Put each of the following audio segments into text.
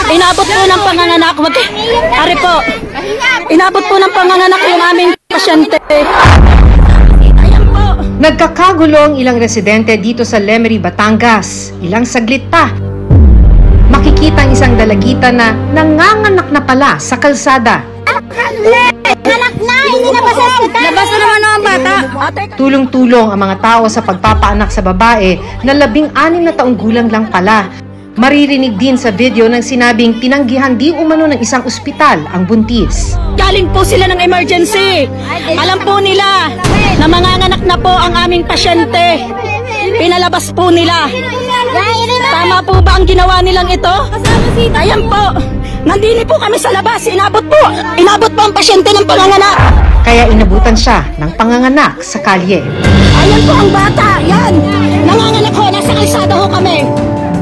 Inabot po ng panganganak. Ari po. Inabot po ng panganganak yung aming pasyente. Ayan po. Nagkakagulo ang ilang residente dito sa Lemery, Batangas. Ilang saglit pa, makikita ang isang dalagita na nanganganak na pala sa kalsada. Anak na! Hindi na ba sa hospital? Labas na naman ang bata. Tulong-tulong ang mga tao sa pagpapaanak sa babae na 16 na taong gulang lang pala. Maririnig din sa video ng sinabing tinanggihan di umano ng isang ospital ang buntis. Galing po sila ng emergency. Alam po nila na manganganak na po ang aming pasyente. Pinalabas po nila. Tama po ba ang ginawa nilang ito? Ayan po. Nandini po kami sa labas. Inabot po. Inabot po ang pasyente ng panganganak. Kaya inabutan siya ng panganganak sa kalye. Ayan po ang bata. Yan. Nanganganak ho. Nasa kalsada ho kami.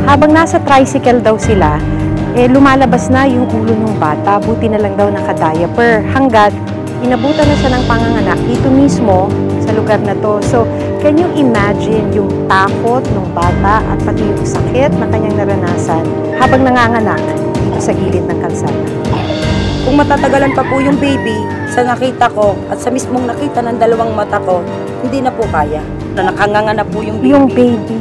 Habang nasa tricycle daw sila, lumalabas na yung ulo ng bata. Buti na lang daw naka-diaper. Hanggat inabutan na siya ng panganganak dito mismo sa lugar na to. So, can you imagine yung takot ng bata at pati yung sakit na kanyang naranasan habang nanganganak dito sa gilid ng kalsada? Kung matatagalan pa po yung baby, sa nakita ko at sa mismong nakita ng dalawang mata ko, hindi na po kaya. Nakanganga na po yung baby. Yung baby.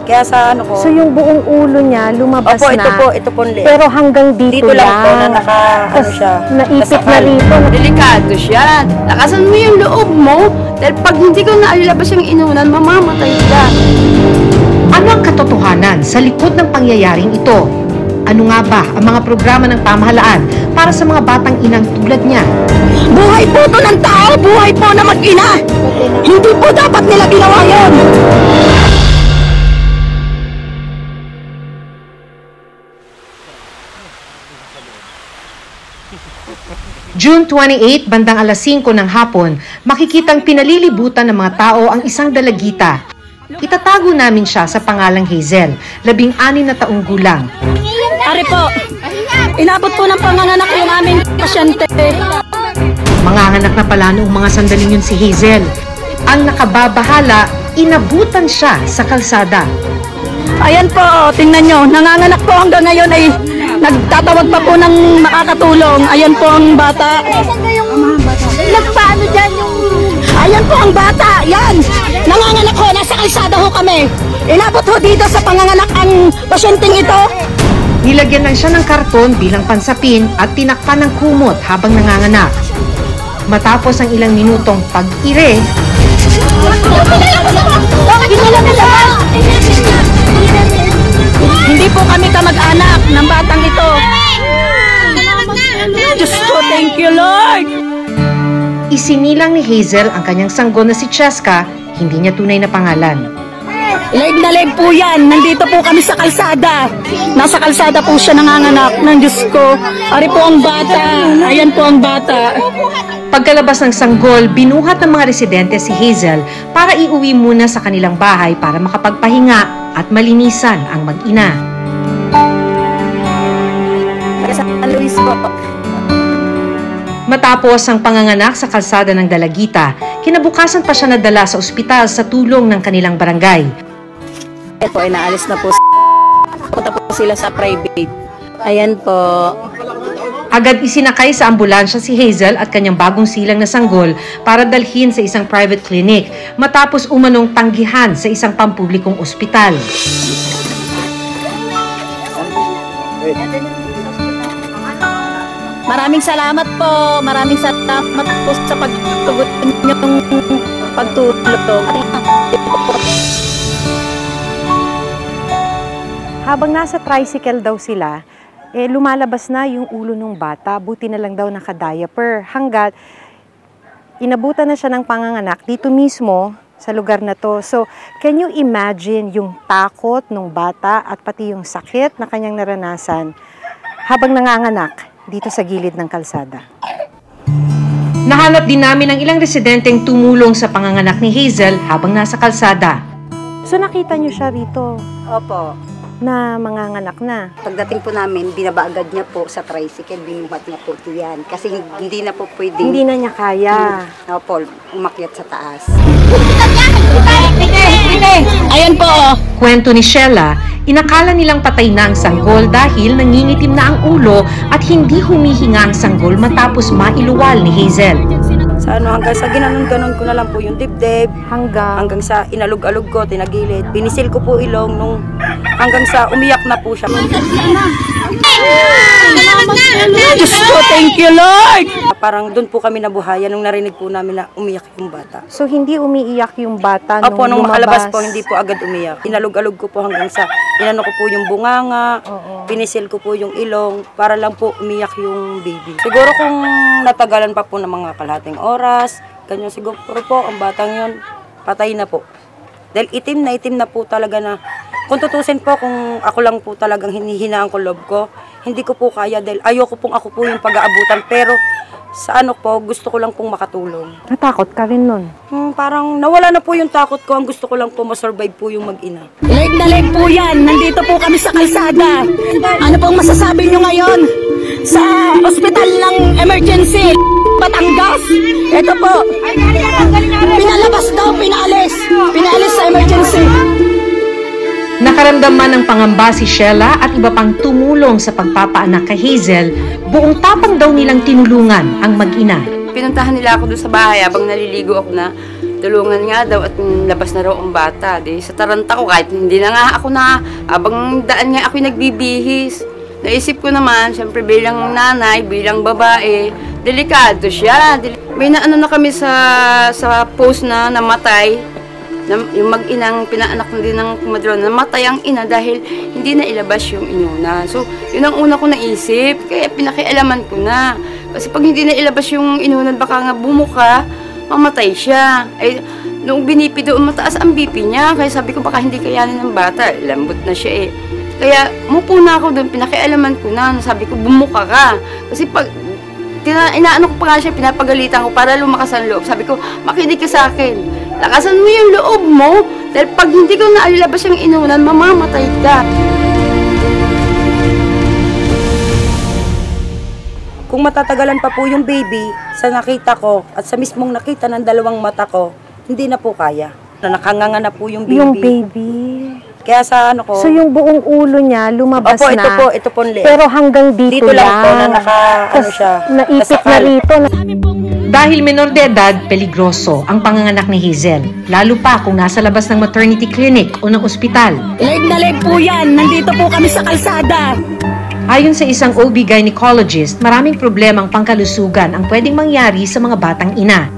Kaya sa ano ko... So yung buong ulo niya lumabas opo, na. ito po ulit. Pero hanggang dito lang po na ano siya. Naipit na rito. Delikado siya. Lakasan mo yung loob mo. Dahil pag hindi ko naalilabas yung inunan, mamamatay ka. Ano ang katotohanan sa likod ng pangyayaring ito? Ano nga ba ang mga programa ng pamahalaan para sa mga batang inang tulad niya? Buhay po to ng tao. Buhay po na mag-ina. Hindi po dapat nila ginawa yun. June 28, bandang alas 5 ng hapon, makikitang pinalilibutan ng mga tao ang isang dalagita. Itatago namin siya sa pangalang Hazel, 16 na taong gulang. Ari po, inabot po ng panganganak yung aming pasyente. Manganganak na pala noong mga sandaling yun si Hazel. Ang nakababahala, inabutan siya sa kalsada. Ayan po, tingnan nyo, nanganganak po hanggang ngayon ay nagtatawag pa po ng makakatulong. Ayan po ang bata. Nagpaano dyan yung... Ayan po ang bata, yan. Nanganganak ho, nasa kalsada ho kami. Inabot ho dito sa panganganak ang pasyenteng ito. Nilagyan lang siya ng karton bilang pansapin at tinakpan ng kumot habang nanganganak. Matapos ang ilang minutong pag-ire, hindi po kami kamag-anak ng batang ito. Diyos ko, thank you, Lord. Isinilang ni Hazel ang kanyang sanggol na si Cheska, hindi niya tunay na pangalan. Leg na leg po yan. Nandito po kami sa kalsada. Nasa kalsada po siya nanganganak ng Diyos ko. Ari po ang bata. Ayan po ang bata. Pagkalabas ng sanggol, binuhat ng mga residente si Hazel para iuwi muna sa kanilang bahay para makapagpahinga at malinisan ang mag-ina. San Luis po. Matapos ang panganganak sa kalsada ng dalagita, kinabukasan pa siya nadala sa ospital sa tulong ng kanilang barangay. Ito ay naalis na po. Punta po sila sa private. Ayan po. Agad isinakay sa ambulansya si Hazel at kanyang bagong silang na sanggol para dalhin sa isang private clinic matapos umanong tanggihan sa isang pampublikong ospital. Maraming salamat po. Maraming salamat po sa pagtugon niyong pagtulong. Habang nasa tricycle daw sila, lumalabas na yung ulo ng bata. Buti na lang daw naka-diaper. Hanggat inabutan na siya ng panganganak dito mismo sa lugar na to. So, can you imagine yung takot ng bata at pati yung sakit na kanyang naranasan habang nanganganak dito sa gilid ng kalsada? Nahanap din namin ang ilang residenteng tumulong sa panganganak ni Hazel habang nasa kalsada. So, nakita niyo siya rito Opo. na manganganak na. Pagdating po namin, binaba agad niya po sa tricycle, binuhat niya po yan. Kasi hindi na po pwedeng... Hindi na niya kaya. Opo, umakyat sa taas. Ayan po, oh. Kwento ni Sheila, inakala nilang patay na ang sanggol dahil nangingitim na ang ulo at hindi humihinga ang sanggol matapos mailuwal ni Hazel. Sa hanggang sa ginanon-ganon ko na lang po yung dibdib, Hanggang hanggang sa inalog-alog ko, tinagilid. Pinisil ko po ilong hanggang sa umiyak na po siya. Diyos ko, thank you, Lord! Parang doon po kami nabuhayan nung narinig po namin na umiyak yung bata. So, hindi umiiyak yung bata Opo, nung makalabas lumabas? po, hindi po agad umiyak. Inalog-alog ko po hanggang sa inano ko po yung bunganga, pinisil ko po yung ilong, para lang po umiyak yung baby. Siguro kung natagalan pa po ng mga kalahating oras, ganyan siguro po, ang batang yon patay na po. Dahil itim na po talaga na, kung tutusin po, kung ako lang po talagang hinihinaan ko loob ko, hindi ko po kaya dahil ayoko pong ako po yung pag-aabutan, pero sa ano po, gusto ko lang pong makatulong. Natakot ka rin nun. Parang nawala na po yung takot ko. Ang gusto ko lang po masurvive po yung mag-ina. Leg na leg po yan. Nandito po kami sa kalsada. Ano pong masasabi nyo ngayon sa ospital ng emergency? Batangas. Ito po. Pinalabas daw, pinalis. Pinalis sa emergency. Nakaramdaman ng pangamba si Sheila at iba pang tumulong sa pagpapaanak kay Hazel, buong tapang daw nilang tinulungan ang mag-ina. Pinuntahan nila ako doon sa bahay habang naliligo ako na tulungan nga daw at labas na raw ang bata. Di, sa taranta ko kahit hindi na nga ako na habang daan nga ako'y nagbibihis. Naisip ko naman, siyempre bilang nanay, bilang babae, delikado siya. May naano na kami sa post na namatay. Yung mag-inang pinaanak na din ng kumadron, namatay ang ina dahil hindi na ilabas yung inuna. So, yun ang una ko naisip, kaya pinakialaman ko na. Kasi pag hindi na ilabas yung inuna, baka nga bumuka, mamatay siya. Ay, nung binipi doon, mataas ang BP niya, kaya sabi ko baka hindi kayanin ng bata, lambot na siya eh. Kaya mupo na ako doon, pinakialaman ko na, sabi ko bumuka ka. Kasi pag inaano ko pa nga siya, pinapagalitan ko para lumakas ang loob. Sabi ko, makinig ka sa akin. Lakasan mo yung loob mo, dahil pag hindi ko nailabas yung inunan, mamamatay ka. Kung matatagalan pa po yung baby, sa nakita ko at sa mismong nakita ng dalawang mata ko, hindi na po kaya. Nakanganga na po yung baby. Yung baby. Kaya sa ano ko... So, yung buong ulo niya lumabas Opo, na. ito po leeg. Pero hanggang dito lang po na Tas siya. naipit na rito. Dahil menor de edad, peligroso ang panganganak ni Hazel, lalo pa kung nasa labas ng maternity clinic o ng ospital. Leg na leg po yan. Nandito po kami sa kalsada. Ayon sa isang OB gynecologist, maraming problemang pangkalusugan ang pwedeng mangyari sa mga batang ina.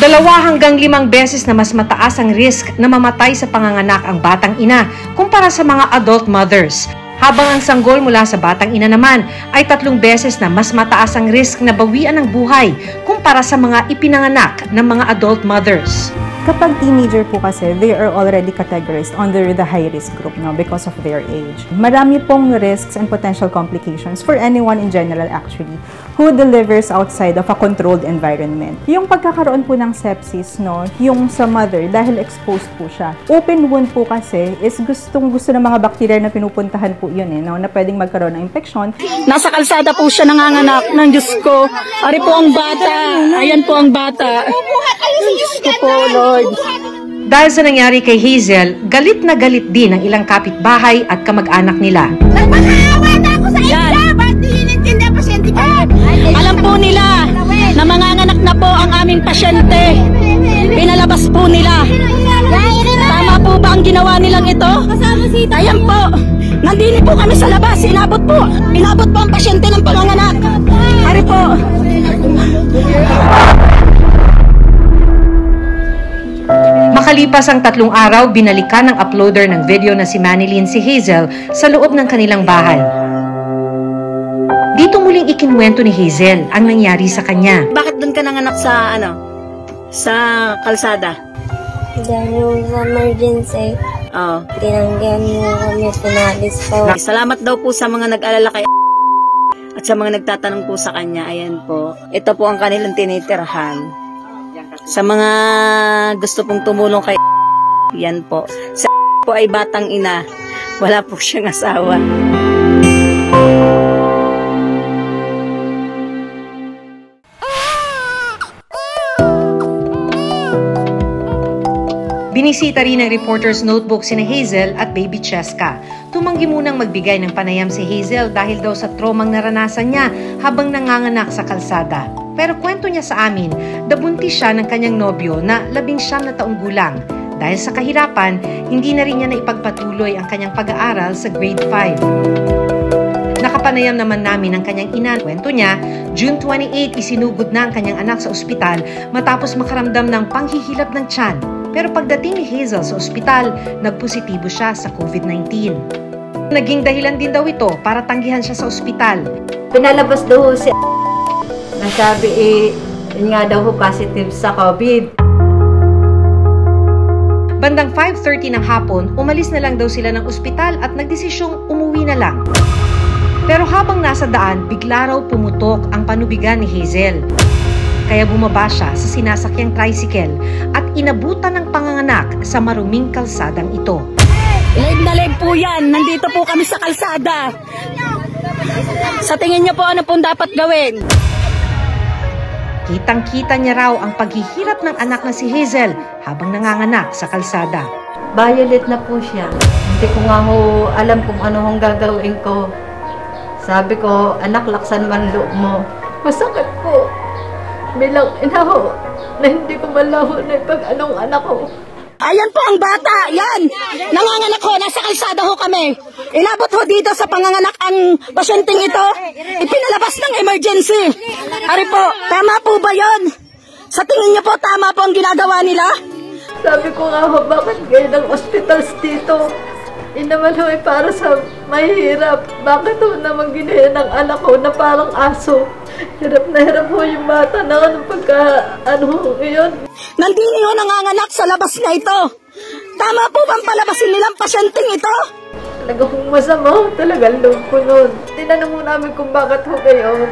2 hanggang 5 beses na mas mataas ang risk na mamatay sa panganganak ang batang ina kumpara sa mga adult mothers. Habang ang sanggol mula sa batang ina naman ay 3 beses na mas mataas ang risk na bawian ng buhay kumpara sa mga ipinanganak ng mga adult mothers. Kapag teenager po kasi, they are already categorized under the high-risk group now because of their age. Marami pong risks and potential complications for anyone in general actually who delivers outside of a controlled environment. Yung pagkakaroon po ng sepsis, no, yung sa mother, dahil exposed po siya. Open wound po kasi is gustong-gusto ng mga bacteria na pinupuntahan po yun no, na pwedeng magkaroon ng infection. Nasa kalsada po siya nanganganak ng Diyos ko. Ari po ang bata. Ayan po ang bata. Diyos ko po, Lord. Dahil sa nangyari kay Hazel, galit na galit din ang ilang kapitbahay at kamag-anak nila. Nagmakaawa na ako sa isla! Ba't di hinintindi ang pasyente ko? Alam po nila na manganganak na po ang aming pasyente. Pinalabas po nila. Tama po ba ang ginawa nilang ito? Ayan po. Nandini po kami sa labas. Inabot po ang pasyente ng panganganak. Ari po. Makalipas ang 3 araw, binalikan ng uploader ng video na si Manilyn si Hazel sa loob ng kanilang bahay. Dito muling ikinwento ni Hazel ang nangyari sa kanya. Bakit doon ka nanganak sa sa kalsada? Dahil sa emergency, Oo. tinanggihan mo kami, pinalis po. Salamat daw po sa mga nag-alala kay at sa mga nagtatanong po sa kanya. Ayan po. Ito po ang kanilang tinitirhan. Sa mga gusto pong tumulong kay yan po. Sa po ay batang ina. Wala po siyang asawa. Binisita rin ng Reporter's Notebook sina Hazel at Baby Cheska. Tumanggi munang magbigay ng panayam si Hazel dahil daw sa tromang naranasan niya habang nanganganak sa kalsada. Pero kwento niya sa amin, nabuntis siya ng kanyang nobyo na 19 na taong gulang. Dahil sa kahirapan, hindi na rin niya naipagpatuloy ang kanyang pag-aaral sa grade 5. Nakapanayam naman namin ang kanyang ina. Kwento niya, June 28 isinugod na ang kanyang anak sa ospital matapos makaramdam ng panghihilab ng tiyan. Pero pagdating ni Hazel sa ospital, nagpositibo siya sa COVID-19. Naging dahilan din daw ito para tanggihan siya sa ospital. Pinalabas daw si nasabi yun nga daw positive sa COVID. Bandang 5:30 ng hapon, umalis na lang daw sila ng ospital at nagdesisyong umuwi na lang. Pero habang nasa daan, bigla raw pumutok ang panubigan ni Hazel. Kaya bumaba siya sa sinasakyang tricycle at inabutan ng panganganak sa maruming kalsadang ito. Live na live po yan. Nandito po kami sa kalsada. Sa tingin niyo po ano pong dapat gawin? Kitang-kita niya raw ang paghihirap ng anak na si Hazel habang nanganganak sa kalsada. Violet na po siya. Hindi ko nga ho alam kung ano hong gagawin ko. Sabi ko, anak, laksan man loob mo. Masakit po. Bilang ina ho, na hindi ko malaho na ipag-anong anak ko. Ayan po ang bata, yan! Nanganganak ho, nasa kalsada ho kami. Inabot ho dito sa panganganak ang pasyenteng ito. Ipinalabas ng emergency. Ari po, tama po ba yon? Sa tingin niyo po, tama po ang ginagawa nila? Sabi ko nga ho, bakit kayo ng hospitals dito? Inaman ho para sa mahirap. Bakit ho naman ginaya ng anak ko na parang aso? Hirap na hirap ho yung bata na anong yun. Nandini ho nanganganak sa labas na ito. Tama po bang palabasin nilang pasyenteng ito? Talaga kong masama ho, talagang loob ko nun. Tinanong mo namin kung bakit ho kayo.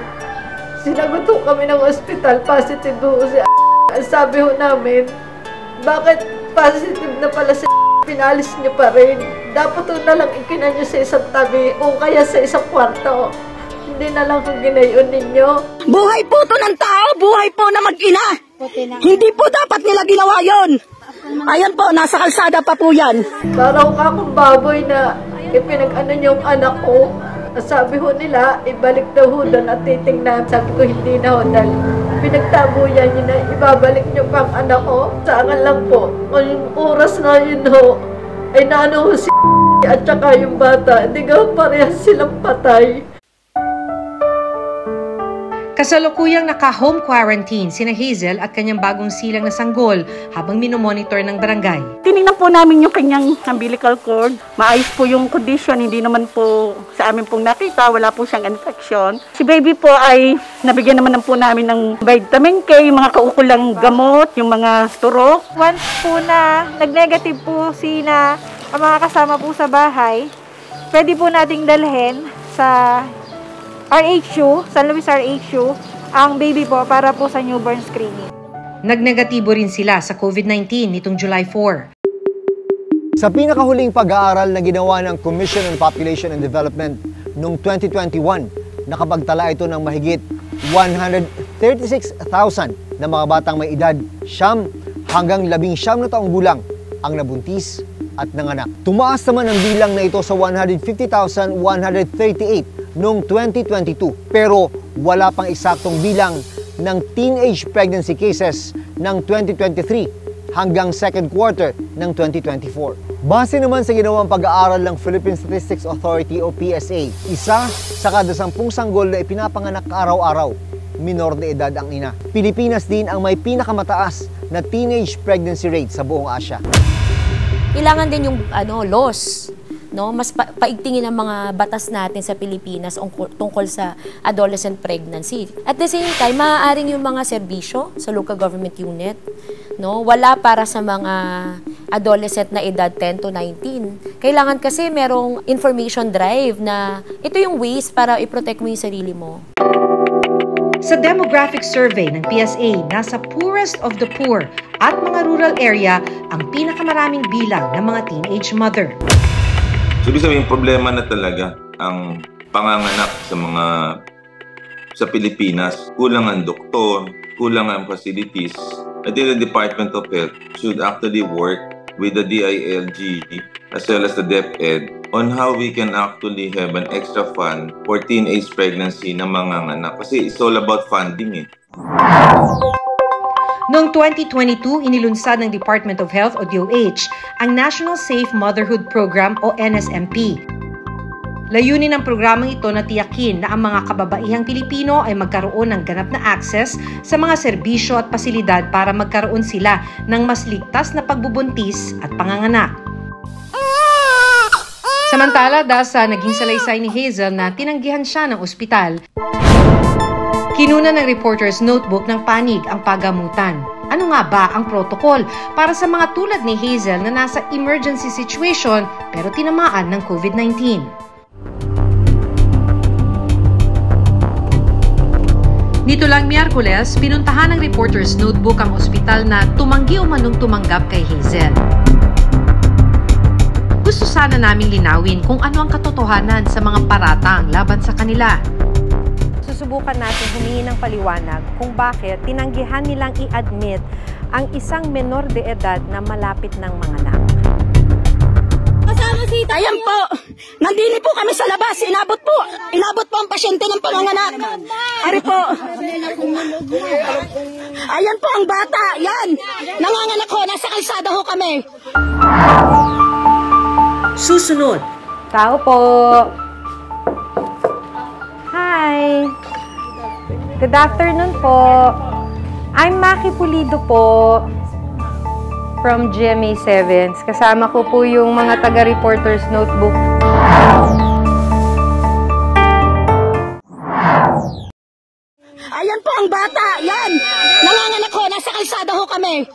Sinagot ho kami ng ospital, positive ho si Sabi ho namin, bakit positive na pala si pinalis niyo pa rin? Dapat ho na lang ikina niyo sa isang tabi o kaya sa isang kwarto. Hindi na lang kung ginayon ninyo. Buhay po to ng tao, buhay po na mag-ina. Hindi po dapat nila ginawa yon. Ayan po, nasa kalsada pa po yan. Parang akong baboy na ipinag-ano yung anak ko. Sabi ho nila, ibalik daw ho doon at titingnan. Sabi ko, hindi na ho. Dahil pinagtabuyan nyo na ibabalik nyo pang anak ko. Saan lang po. Yung oras na yun ho, ay naano ho si at saka yung bata. Hindi ka parehas silang patay. Kasalukuyang naka-home quarantine sina Hazel at kanyang bagong silang na sanggol habang minomonitor ng barangay. Tinignan po namin yung kanyang umbilical cord. Maayos po yung condition, hindi naman po sa amin pong nakita, wala po siyang infection. Si baby po ay nabigyan naman po namin ng vitamin K, yung mga kaukulang gamot, yung mga turok. Once po na nag-negative po sina ang mga kasama po sa bahay, pwede po nating dalhin sa RHU, San Luis RHU, ang baby po para po sa newborn screening. Nagnegatibo rin sila sa COVID-19 nitong July 4. Sa pinakahuling pag-aaral na ginawa ng Commission on Population and Development noong 2021, nakapagtala ito ng mahigit 136,000 na mga batang may edad 9 hanggang 19 na taong gulang ang nabuntis at nanganak. Tumaas naman ang bilang na ito sa 150,138 noong 2022 pero wala pang eksaktong bilang ng teenage pregnancy cases ng 2023 hanggang second quarter ng 2024. Base naman sa ginawang pag-aaral ng Philippine Statistics Authority o PSA, isa sa kada 10 sanggol na ipinapanganak araw-araw, minor de edad ang ina. Pilipinas din ang may pinakamataas na teenage pregnancy rate sa buong Asia. Kailangan din yung laws, no? Mas paigtingin ang mga batas natin sa Pilipinas tungkol sa adolescent pregnancy. At the same time, maaaring yung mga serbisyo sa local government unit, no? Wala para sa mga adolescent na edad 10 to 19. Kailangan kasi merong information drive na ito yung ways para i-protect mo yung sarili mo. Sa demographic survey ng PSA, nasa poorest of the poor at mga rural area ang pinakamaraming bilang ng mga teenage mother. So, ibig sabihin, problema na talaga ang panganganak sa Pilipinas. Kulang ang doktor, kulang ang facilities. I think the Department of Health should actually work with the DILG as well as the DepEd on how we can actually have an extra fund for teenage pregnancy ng mga anak. Kasi it's all about funding eh. Noong 2022, inilunsad ng Department of Health o DOH ang National Safe Motherhood Program o NSMP. Layunin ng programang ito na tiyakin na ang mga kababaihang Pilipino ay magkaroon ng ganap na access sa mga serbisyo at pasilidad para magkaroon sila ng mas ligtas na pagbubuntis at panganganak. Samantala, dahil sa naging salaysay ni Hazel na tinanggihan siya ng ospital, kinuna ng Reporter's Notebook ng panig ang pagamutan. Ano nga ba ang protocol para sa mga tulad ni Hazel na nasa emergency situation pero tinamaan ng COVID-19? Nito lang Miyerkules, pinuntahan ng Reporter's Notebook ang ospital na tumanggi o manong tumanggap kay Hazel. Gusto sana naming linawin kung ano ang katotohanan sa mga paratang laban sa kanila. Susubukan natin humingi ng paliwanag kung bakit tinanggihan nilang i-admit ang isang menor de edad na malapit ng manganak. Ayan po, nandini po kami sa labas, inabot po ang pasyente ng panganganak. Ari po, ayan po ang bata, yan, nanganganak ho, nasa kalsada ho kami. Susunod. Tao po. Hi. Good afternoon po. I'm Maki Pulido po from GMA 7. Kasama ko po yung mga taga-Reporter's Notebook. Ayan po ang bata, yan, nanganganak ho, nasa kalsada ho kami.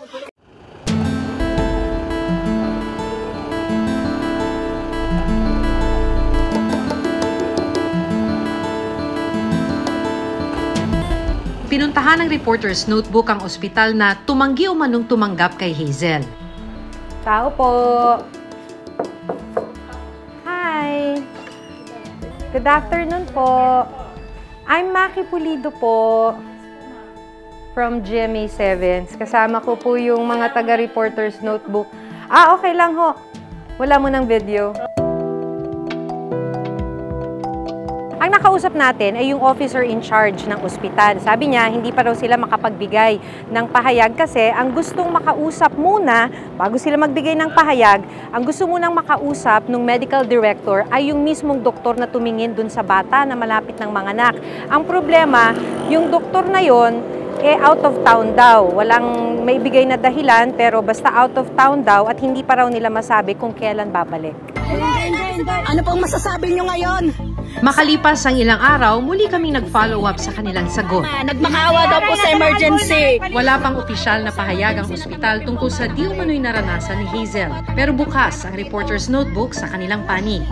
Pinuntahan ng Reporter's Notebook ang ospital na tumanggi o manong tumanggap kay Hazel. Tao po. Hi. Good afternoon po. I'm Maki Pulido po from GMA 7. Kasama ko po yung mga taga-Reporter's Notebook. Okay lang ho. Wala mo ng video. Ang nakausap natin ay yung officer in charge ng ospital. Sabi niya, hindi pa raw sila makapagbigay ng pahayag kasi ang gustong makausap muna, bago sila magbigay ng pahayag, ang gusto munang makausap ng medical director ay yung mismong doktor na tumingin dun sa bata na malapit ng manganak. Ang problema, yung doktor na yon out of town daw. Walang maibigay na dahilan pero basta out of town daw at hindi pa raw nila masabi kung kailan babalik. Ano pong masasabi nyo ngayon? Makalipas ang ilang araw, muli kaming nag-follow up sa kanilang sagot. Nagmakaawa daw po sa emergency. Wala pang opisyal na pahayag ang ospital tungkol sa di umano'y naranasan ni Hazel. Pero bukas ang Reporter's Notebook sa kanilang panig.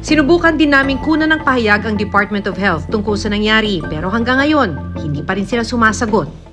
Sinubukan din namin kunan ng pahayag ang Department of Health tungkol sa nangyari, pero hanggang ngayon, hindi pa rin sila sumasagot.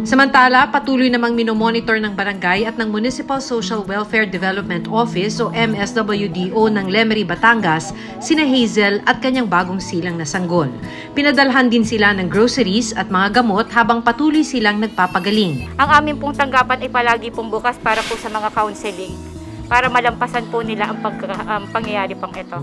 Samantala, patuloy namang minomonitor ng barangay at ng Municipal Social Welfare Development Office o MSWDO ng Lemery, Batangas, sina Hazel at kanyang bagong silang na sanggol. Pinadalhan din sila ng groceries at mga gamot habang patuloy silang nagpapagaling. Ang aming pong tanggapan ay palagi pong bukas para po sa mga counseling para malampasan po nila ang pangyayari pong ito.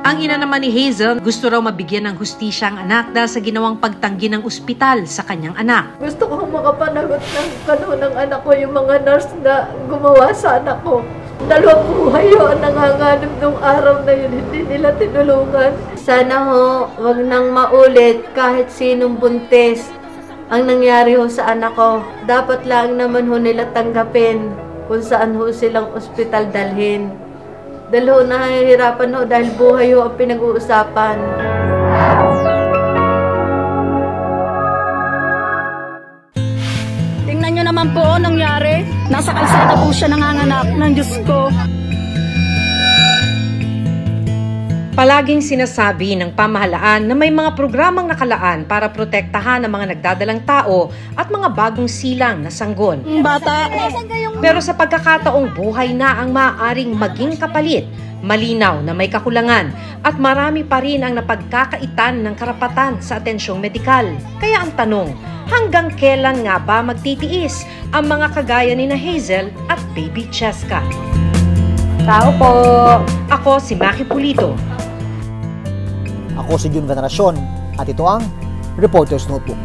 Ang ina naman ni Hazel, gusto raw mabigyan ng hustisya ang anak dahil sa ginawang pagtanggi ng ospital sa kanyang anak. Gusto ko makapanagot ng kanunang anak ko, yung mga nurse na gumawa sa anak ko. 2 buhay yun, nanganganib nung araw na yun, hindi nila tinulungan. Sana ho, wag nang maulit kahit sinong buntis ang nangyari ho sa anak ko. Dapat lang naman ho nila tanggapin kung saan ho silang ospital dalhin. Dahil ho, nahihirapan ho dahil buhay ho ang pinag-uusapan. Tingnan nyo naman po nangyari. Nasa kalsada po siya nanganganak ng Diyos ko. Palaging sinasabi ng pamahalaan na may mga programang nakalaan para protektahan ang mga nagdadalang tao at mga bagong silang na sanggol. Bata. Pero sa pagkakataong buhay na ang maaaring maging kapalit, malinaw na may kakulangan at marami pa rin ang napagkakaitan ng karapatan sa atensyong medikal. Kaya ang tanong, hanggang kailan nga ba magtitiis ang mga kagaya ni na Hazel at Baby Cheska? Tao po! Ako si Maki Pulido. Ako si Jun Veneracion at ito ang Reporter's Notebook.